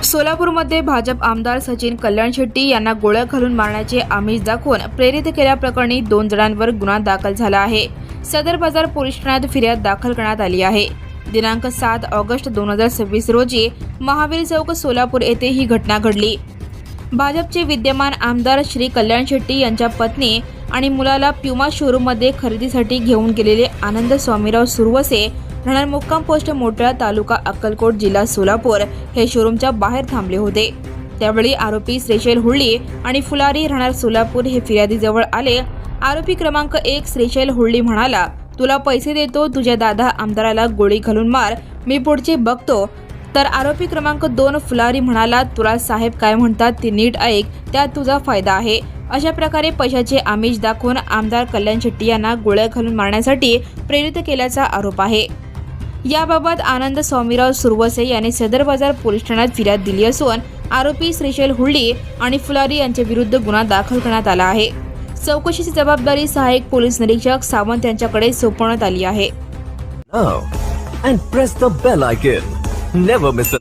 सोलापूरमध्ये भाजप आमदार सचिन कल्याण शेट्टी यांना गोळ्या घालून मारण्याचे आमिष दाखवून प्रेरित केल्याप्रकरणी 2 जणांवर गुन्हा दाखल झाला आहे। सदर बाजार पोलीस ठाण्यात फिर्याद दाखल करण्यात आली आहे। दिनांक 7 ऑगस्ट 2026 रोजी महावीर चौक सोलापूर येथे ही घटना घडली। भाजपचे विद्यमान आमदार श्री कल्याण शेट्टी यांच्या पत्नी आणि मुलाला प्युमा शोरूममध्ये खरेदीसाठी घेऊन गेलेले आनंद स्वामीराव सुरवसे राहणार मुक्काम पोस्ट मोटळा तालुका अक्कलकोट जिल्हा सोलापूर हे शोरूमच्या बाहेर थांबले होते। त्यावेळी आरोपी श्रीशैल हुळ्ळी आणि फुलारी राहणार सोलापूर हे फिर्यादीजवळ आले। आरोपी क्रमांक 1 श्रीशैल हुळ्ळी म्हणाला, तुला पैसे देतो, तुझ्या दादा आमदाराला गोळी घालून मार, मी पुढचे बघतो। तर आरोपी क्रमांक 2 फुलारी म्हणाला, तुला साहेब काय म्हणतात ते नीट ऐक, त्यात तुझा फायदा आहे। अशा प्रकारे पैशाचे आमिष दाखवून आमदार कल्याण शेट्टी यांना गोळ्या घालून मारण्यासाठी प्रेरित केल्याचा आरोप आहे। याबाबत आनंद स्वामीराव सुरवसे यांनी सदर बाजार पोलीस ठाण्यात फिर्याद दिली असून आरोपी श्रीशैल हुळ्ळी आणि फुलारी यांच्या विरुद्ध गुन्हा दाखल करण्यात आला आहे। चौकशीची जबाबदारी सहाय्यक पोलीस निरीक्षक सावंत यांच्याकडे सोपवण्यात आली आहे। Now and press the bell icon. Never miss a